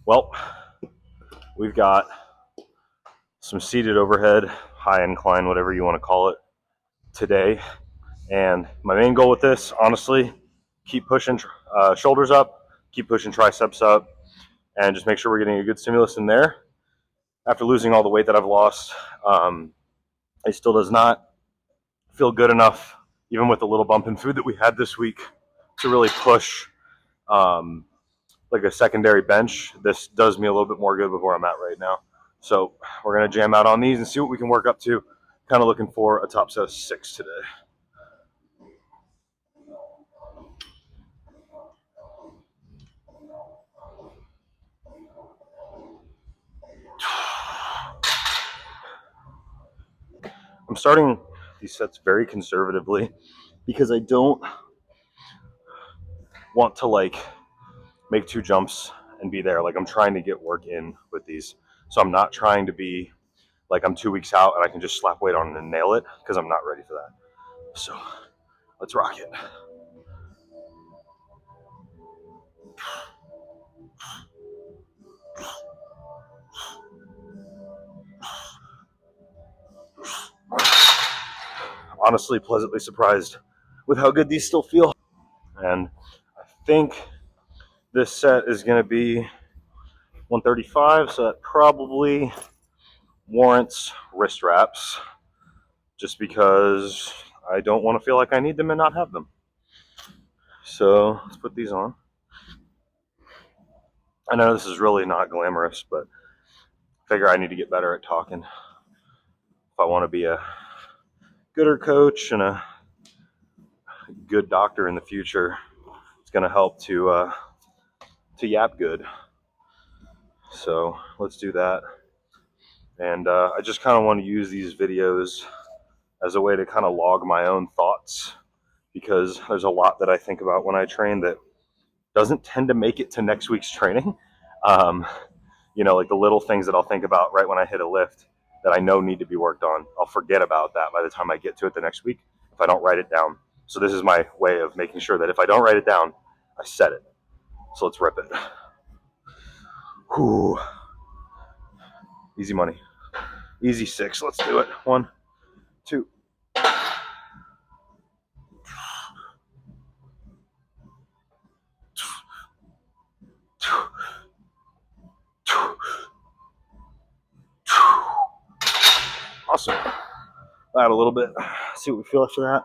Well, we've got some seated overhead, high incline, whatever you want to call it, today. And my main goal with this, honestly, keep pushing shoulders up, keep pushing triceps up, and just make sure we're getting a good stimulus in there. After losing all the weight that I've lost, it still does not feel good enough, even with the little bump in food that we had this week, to really push like a secondary bench. This does me a little bit more good with where I'm at right now. So we're going to jam out on these and see what we can work up to. Kind of looking for a top set of 6 today. I'm starting these sets very conservatively because I don't want to like make 2 jumps and be there. Like I'm trying to get work in with these. So I'm not trying to be like I'm 2 weeks out and I can just slap weight on and nail it, because I'm not ready for that. So let's rock it. Honestly, pleasantly surprised with how good these still feel. And I think this set is going to be 135, so that probably warrants wrist wraps, just because I don't want to feel like I need them and not have them. So let's put these on. I know this is really not glamorous, but I figure I need to get better at talking if I want to be a gooder coach and a good doctor in the future. It's going to help to yap good. So let's do that. And I just kind of want to use these videos as a way to kind of log my own thoughts, because there's a lot that I think about when I train that doesn't tend to make it to next week's training. You know, like the little things that I'll think about right when I hit a lift that I know need to be worked on. I'll forget about that by the time I get to it the next week if I don't write it down. So this is my way of making sure that if I don't write it down, I set it. So let's rip it. Whew. Easy money. Easy 6. Let's do it. 1, 2. Awesome. Add a little bit. See what we feel after that.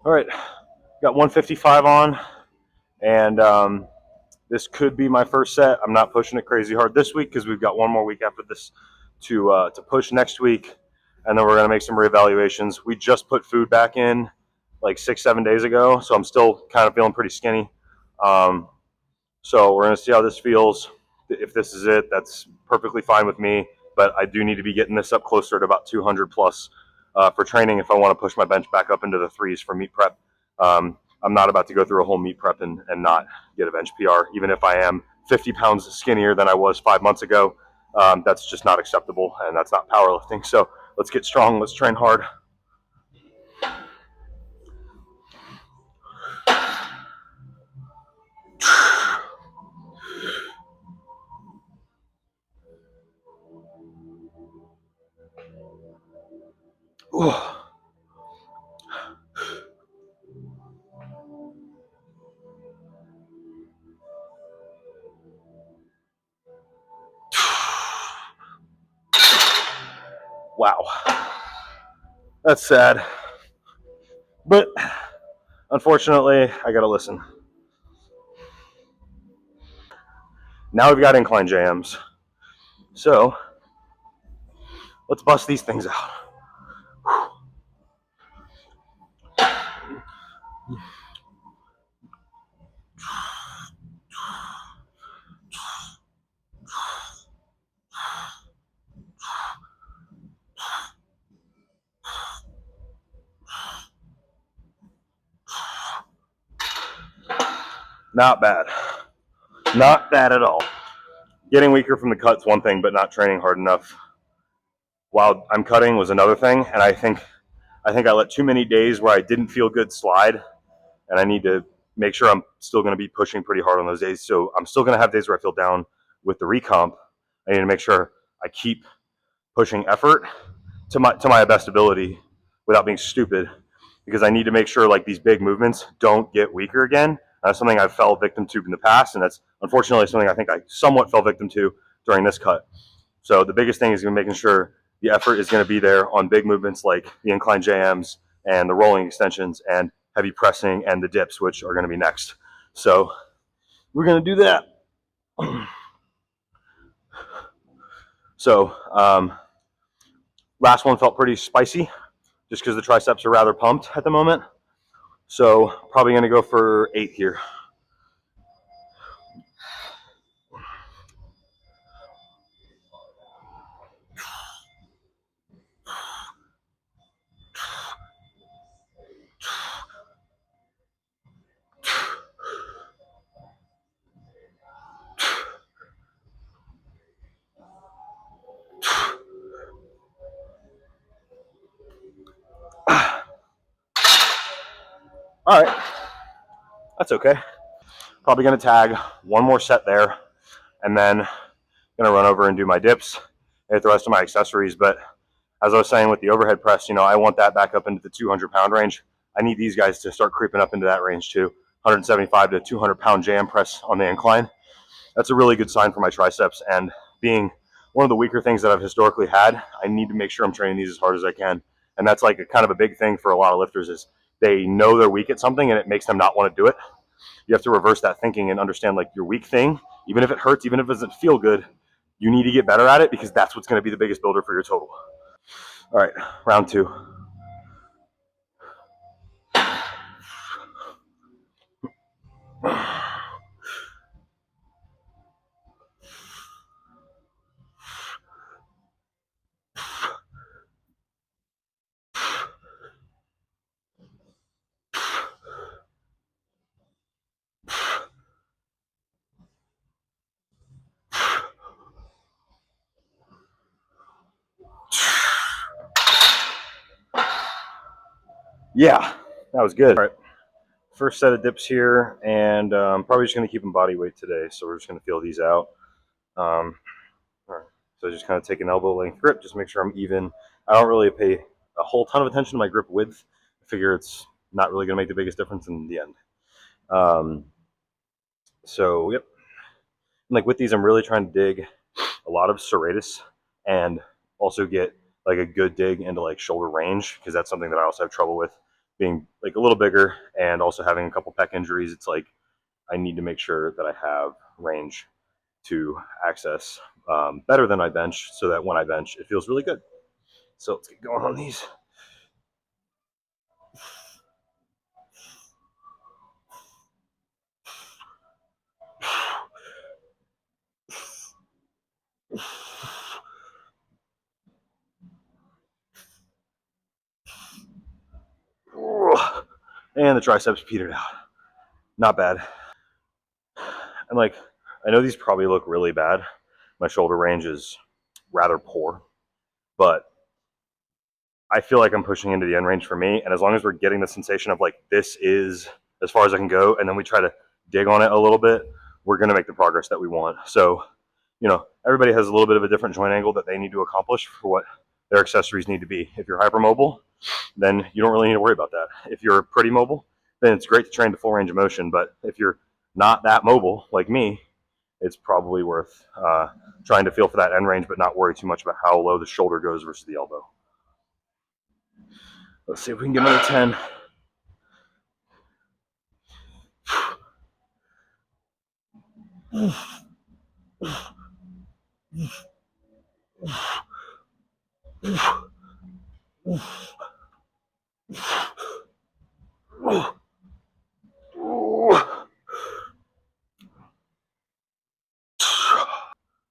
All right. Got 155 on, and this could be my first set. I'm not pushing it crazy hard this week because we've got one more week after this to push next week, and then we're gonna make some reevaluations. We just put food back in like 6-7 days ago, so I'm still kind of feeling pretty skinny. So we're gonna see how this feels. If this is it, that's perfectly fine with me. But I do need to be getting this up closer to about 200 plus for training if I want to push my bench back up into the 3s for meet prep. I'm not about to go through a whole meet prep and not get a bench PR, even if I am 50 pounds skinnier than I was 5 months ago. That's just not acceptable, and that's not powerlifting. So let's get strong. Let's train hard. Ooh. Wow. That's sad. But unfortunately, I gotta listen. Now we've got incline jams. So let's bust these things out. Not bad. Not bad at all. Getting weaker from the cut's one thing, but not training hard enough while I'm cutting was another thing. And I think I let too many days where I didn't feel good slide, and I need to make sure I'm still going to be pushing pretty hard on those days. So I'm still going to have days where I feel down with the recomp. I need to make sure I keep pushing effort to my best ability without being stupid, because I need to make sure like these big movements don't get weaker again. That's something I've fell victim to in the past, and that's unfortunately something I think I somewhat fell victim to during this cut. So the biggest thing is making sure the effort is going to be there on big movements like the incline JMs and the rolling extensions and heavy pressing and the dips, which are going to be next. So we're going to do that. So last one felt pretty spicy just because the triceps are rather pumped at the moment. So probably going to go for 8 here. All right, that's okay. Probably going to tag one more set there, and then going to run over and do my dips, hit the rest of my accessories. But as I was saying with the overhead press, I want that back up into the 200-pound range. I need these guys to start creeping up into that range too. 175 to 200-pound jam press on the incline. That's a really good sign for my triceps. And being one of the weaker things that I've historically had, I need to make sure I'm training these as hard as I can. And that's like a kind of a big thing for a lot of lifters is they know they're weak at something and it makes them not want to do it. You have to reverse that thinking and understand like your weak thing, even if it hurts, even if it doesn't feel good, you need to get better at it because that's what's going to be the biggest builder for your total. All right, round 2. Yeah, that was good. All right, first set of dips here, and probably just going to keep them body weight today. So we're just going to feel these out. All right, so just kind of take an elbow length grip, just make sure I'm even. I don't really pay a whole ton of attention to my grip width. I figure it's not really going to make the biggest difference in the end. So yep, and like with these, I'm really trying to dig a lot of serratus and also get like a good dig into like shoulder range, because that's something that I also have trouble with, being like a little bigger and also having a couple pec injuries. It's like I need to make sure that I have range to access better than I bench, so that when I bench it feels really good. So let's get going on these. And the triceps petered out. Not bad. And like, I know these probably look really bad. My shoulder range is rather poor, but I feel like I'm pushing into the end range for me. And as long as we're getting the sensation of like, this is as far as I can go, and then we try to dig on it a little bit, we're going to make the progress that we want. So, everybody has a little bit of a different joint angle that they need to accomplish for what their accessories need to be. If you're hypermobile, then you don't really need to worry about that. If you're pretty mobile, then it's great to train to full range of motion. But if you're not that mobile like me, it's probably worth trying to feel for that end range, but not worry too much about how low the shoulder goes versus the elbow. Let's see if we can get another 10.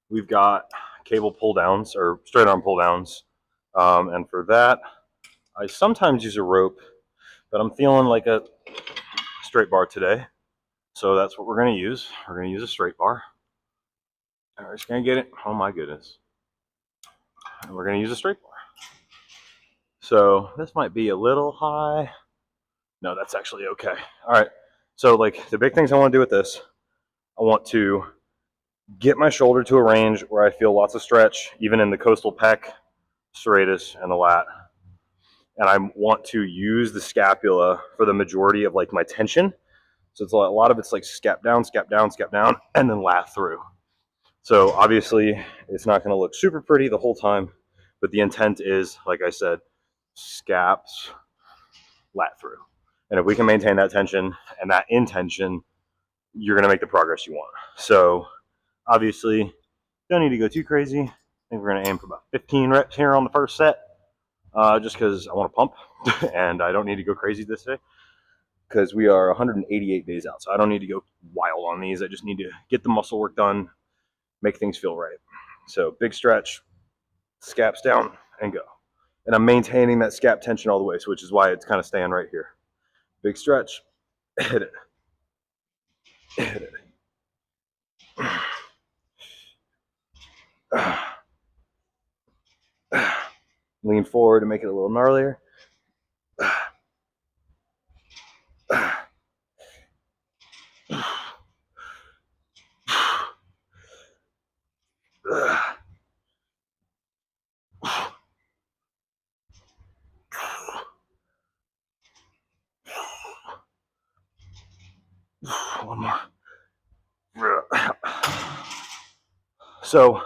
We've got cable pull downs or straight arm pull downs. And for that, I sometimes use a rope, but I'm feeling like a straight bar today. So that's what we're going to use. We're going to use a straight bar. And we're just going to get it. Oh my goodness. And we're going to use a straight bar. So this might be a little high. No, that's actually okay. All right. So like the big things I want to do with this, I want to get my shoulder to a range where I feel lots of stretch, even in the coastal pec, serratus, and the lat. And I want to use the scapula for the majority of like my tension. So it's a lot of it's like scap down, and then lat through. So obviously it's not going to look super pretty the whole time, but the intent is, like I said, scaps, lat through. And if we can maintain that tension and that intention, you're going to make the progress you want. So obviously, don't need to go too crazy. I think we're going to aim for about 15 reps here on the first set, just because I want to pump and I don't need to go crazy this day because we are 188 days out. So I don't need to go wild on these. I just need to get the muscle work done, make things feel right. So big stretch, scaps down, and go. And I'm maintaining that scap tension all the way, so which is why it's kind of staying right here. Big stretch, hit it, hit it. Lean forward to make it a little gnarlier. One more. So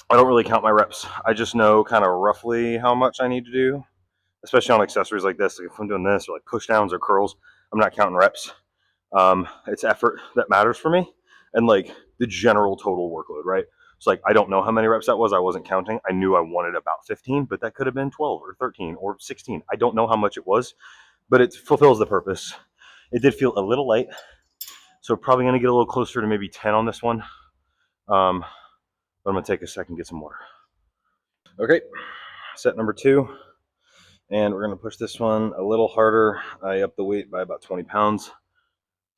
I don't really count my reps. I just know kind of roughly how much I need to do, especially on accessories like this. Like if I'm doing this or like push downs or curls, I'm not counting reps. It's effort that matters for me and like the general total workload, right? So like I don't know how many reps that was. I wasn't counting. I knew I wanted about 15, but that could have been 12 or 13 or 16. I don't know how much it was, but it fulfills the purpose. It did feel a little light, so probably going to get a little closer to maybe 10 on this one. But I'm going to take a second, get some water. Okay, set number 2. And we're going to push this one a little harder. I upped the weight by about 20 pounds.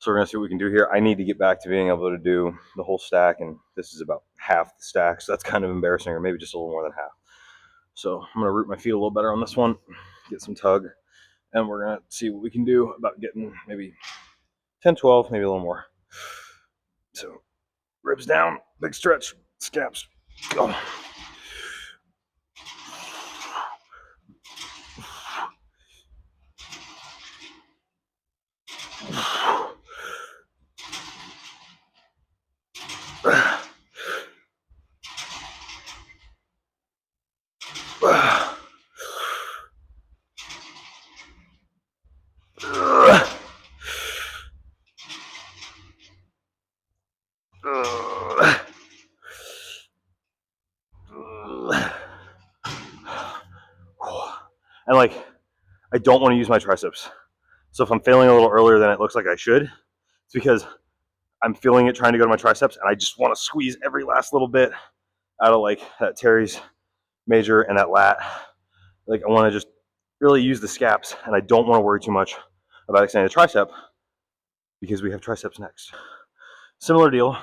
So we're going to see what we can do here. I need to get back to being able to do the whole stack, and this is about half the stack, so that's kind of embarrassing, or maybe just a little more than half. So I'm going to root my feet a little better on this one, get some tug, and we're going to see what we can do about getting maybe 10, 12, maybe a little more. So ribs down, big stretch, scaps, go. And like, I don't want to use my triceps. So if I'm failing a little earlier than it looks like I should, it's because I'm feeling it trying to go to my triceps, and I just want to squeeze every last little bit out of like that teres major and that lat. Like I want to just really use the scaps, and I don't want to worry too much about extending the tricep because we have triceps next. Similar deal.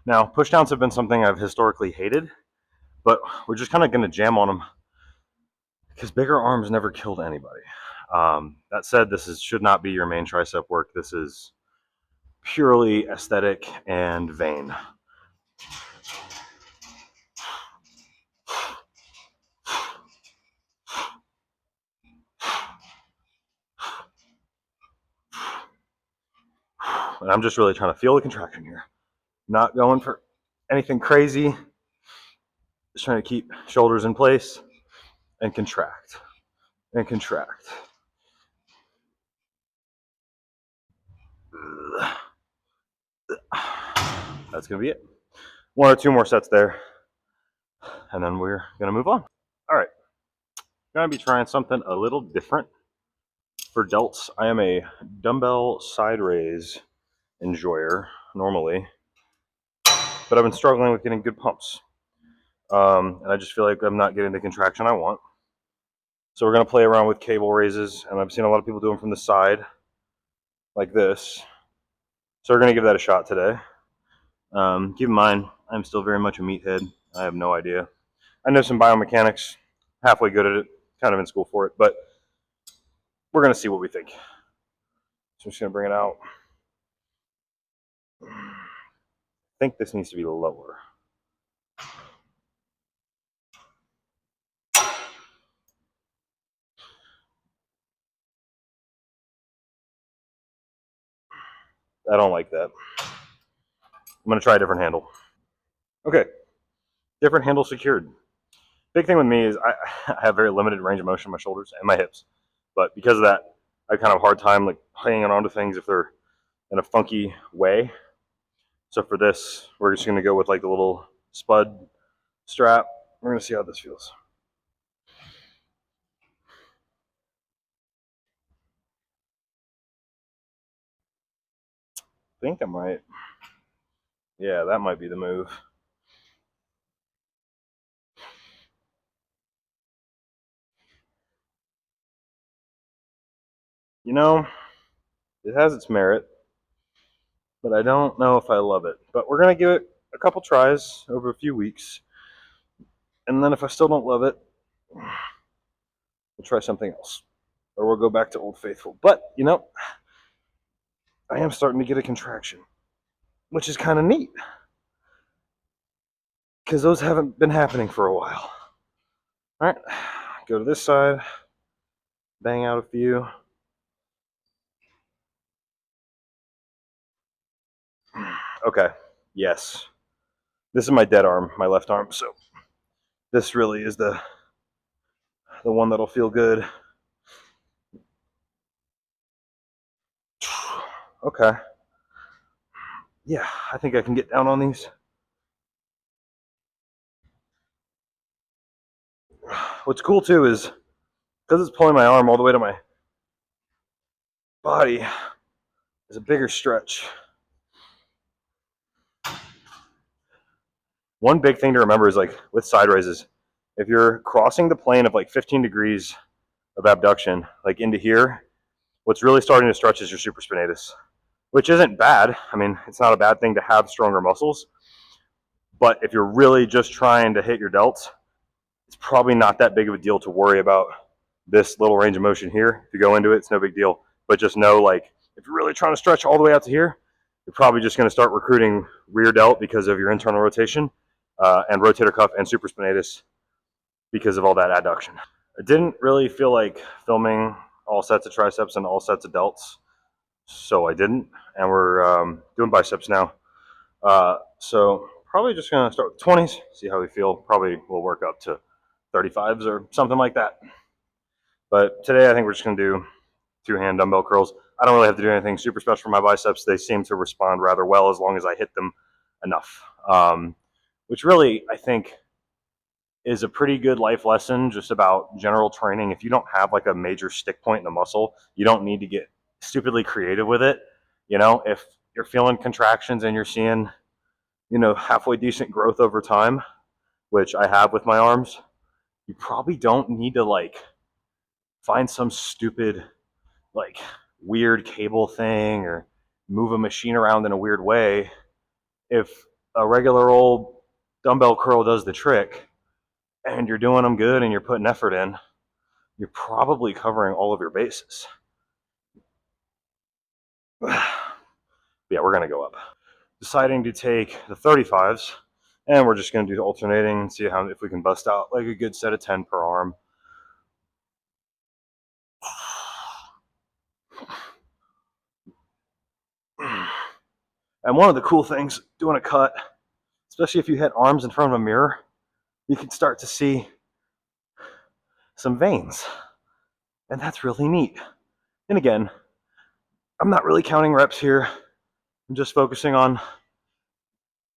Now, push downs have been something I've historically hated, but we're just kind of going to jam on them because bigger arms never killed anybody. That said, should not be your main tricep work. This is purely aesthetic and vain. And I'm just really trying to feel the contraction here. Not going for anything crazy. Just trying to keep shoulders in place and contract and contract. That's going to be it. 1 or 2 more sets there, and then we're going to move on. All right. Going to be trying something a little different. For delts, I am a dumbbell side raise enjoyer normally, but I've been struggling with getting good pumps. And I just feel like I'm not getting the contraction I want. So we're going to play around with cable raises, and I've seen a lot of people do them from the side, like this. So we're going to give that a shot today. Keep in mind, I'm still very much a meathead. I have no idea. I know some biomechanics, halfway good at it, kind of in school for it, but we're going to see what we think. So I'm just gonna bring it out. I think this needs to be lower. I don't like that. I'm gonna try a different handle. Okay, different handle secured. Big thing with me is I have very limited range of motion in my shoulders and my hips, but because of that, I kind of have a hard time like hanging on to things if they're in a funky way. So for this, we're just gonna go with like the little spud strap. We're gonna see how this feels. I think I might. Yeah, that might be the move. You know, it has its merit, but I don't know if I love it. But we're gonna give it a couple tries over a few weeks, and then if I still don't love it, we'll try something else, or we'll go back to Old Faithful. But you know, I am starting to get a contraction, which is kind of neat because those haven't been happening for a while. All right, go to this side, bang out a few. Okay, yes, this is my dead arm, my left arm. So this really is the one that'll feel good. Okay. Yeah, I think I can get down on these. What's cool too is because it's pulling my arm all the way to my body, is a bigger stretch. One big thing to remember is like with side raises, if you're crossing the plane of like 15 degrees of abduction, like into here, what's really starting to stretch is your supraspinatus, which isn't bad. I mean, it's not a bad thing to have stronger muscles, but if you're really just trying to hit your delts, it's probably not that big of a deal to worry about this little range of motion here. If you go into it, it's no big deal. But just know, like, if you're really trying to stretch all the way out to here, you're probably just going to start recruiting rear delt because of your internal rotation and rotator cuff and supraspinatus because of all that adduction. I didn't really feel like filming all sets of triceps and all sets of delts, so I didn't. And we're doing biceps now. So probably just going to start with 20s, see how we feel. Probably we'll work up to 35s or something like that. But today I think we're just going to do 2-hand dumbbell curls. I don't really have to do anything super special for my biceps. They seem to respond rather well as long as I hit them enough, which really I think is a pretty good life lesson just about general training. If you don't have like a major stick point in a muscle, you don't need to get stupidly creative with it. You know, if you're feeling contractions and you're seeing, you know, halfway decent growth over time, which I have with my arms, you probably don't need to like find some stupid like weird cable thing or move a machine around in a weird way. If a regular old dumbbell curl does the trick and you're doing them good and you're putting effort in, you're probably covering all of your bases. Yeah, we're gonna go up. Deciding to take the 35s, and we're just gonna do alternating and see how if we can bust out like a good set of 10 per arm. And one of the cool things doing a cut, especially if you hit arms in front of a mirror, you can start to see some veins. And that's really neat. And again, I'm not really counting reps here. I'm just focusing on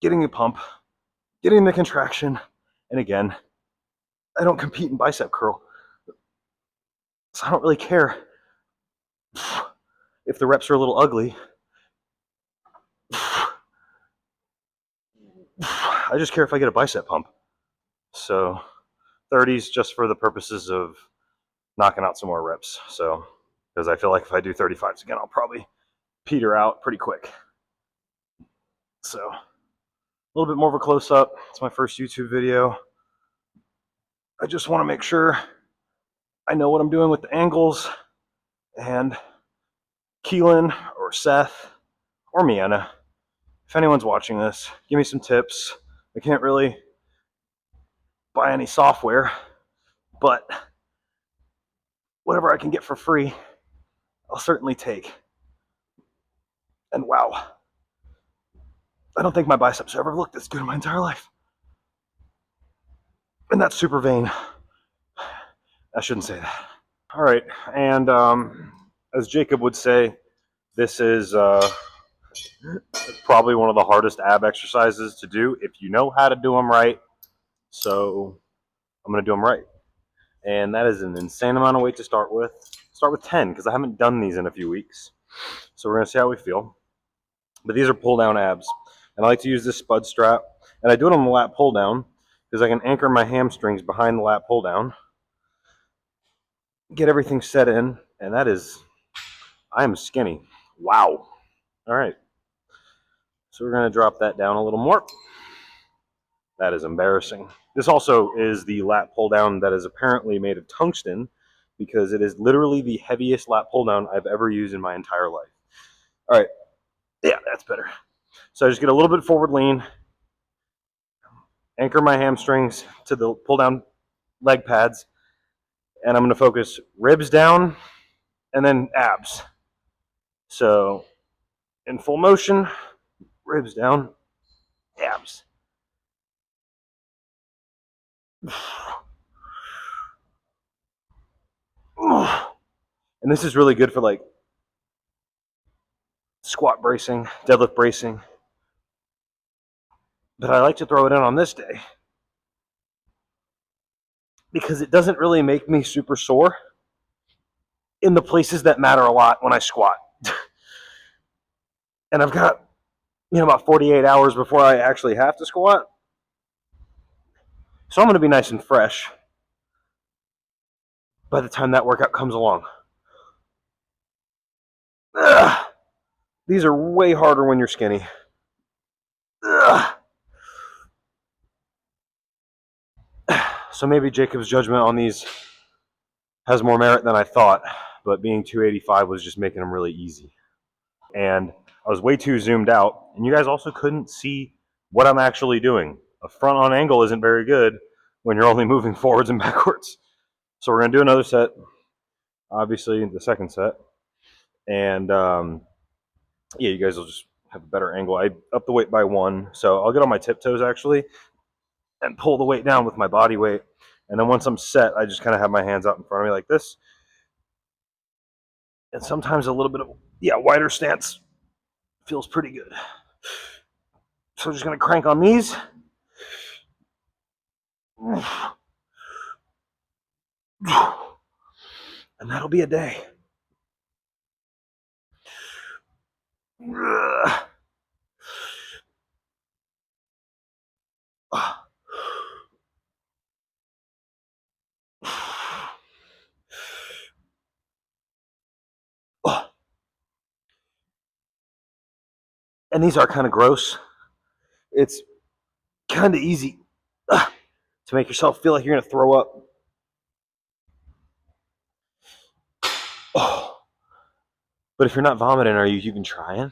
getting the pump, getting the contraction. And again, I don't compete in bicep curl. So I don't really care if the reps are a little ugly. I just care if I get a bicep pump. So 30s just for the purposes of knocking out some more reps. So, because I feel like if I do 35s again, I'll probably peter out pretty quick. So, a little bit more of a close up. It's my first YouTube video. I just want to make sure I know what I'm doing with the angles and Keelan or Seth or Mianna, if anyone's watching this, give me some tips. I can't really buy any software, but whatever I can get for free, I'll certainly take. And wow, I don't think my biceps ever looked this good in my entire life. And that's super vain. I shouldn't say that. All right, and as Jacob would say, this is probably one of the hardest ab exercises to do if you know how to do them right. So I'm going to do them right. And that is an insane amount of weight to start with. Start with 10 because I haven't done these in a few weeks. So we're going to see how we feel. But these are pull down abs. And I like to use this spud strap. And I do it on the lat pull down because I can anchor my hamstrings behind the lat pull down. Get everything set in. And that is, I am skinny. Wow. All right. So we're going to drop that down a little more. That is embarrassing. This also is the lat pull down that is apparently made of tungsten because it is literally the heaviest lat pull down I've ever used in my entire life. All right. Yeah, that's better. So I just get a little bit forward lean, anchor my hamstrings to the pull down leg pads, and I'm going to focus ribs down and then abs. So in full motion, ribs down, abs. And this is really good for like squat bracing, deadlift bracing. But I like to throw it in on this day because it doesn't really make me super sore in the places that matter a lot when I squat. And I've got, about 48 hours before I actually have to squat. So I'm going to be nice and fresh by the time that workout comes along. Ugh. These are way harder when you're skinny. Ugh. So maybe Jacob's judgment on these has more merit than I thought, but being 285 was just making them really easy. And I was way too zoomed out, and you guys also couldn't see what I'm actually doing. A front on angle isn't very good when you're only moving forwards and backwards. So we're going to do another set, obviously the second set. And yeah, you guys will just have a better angle. I upped the weight by 1, so I'll get on my tiptoes actually and pull the weight down with my body weight. And then once I'm set, I just kind of have my hands out in front of me like this. And sometimes a little bit of, wider stance feels pretty good. So I'm just going to crank on these. And that'll be a day. And these are kind of gross. It's kind of easy to make yourself feel like you're going to throw up. But if you're not vomiting, are you even trying?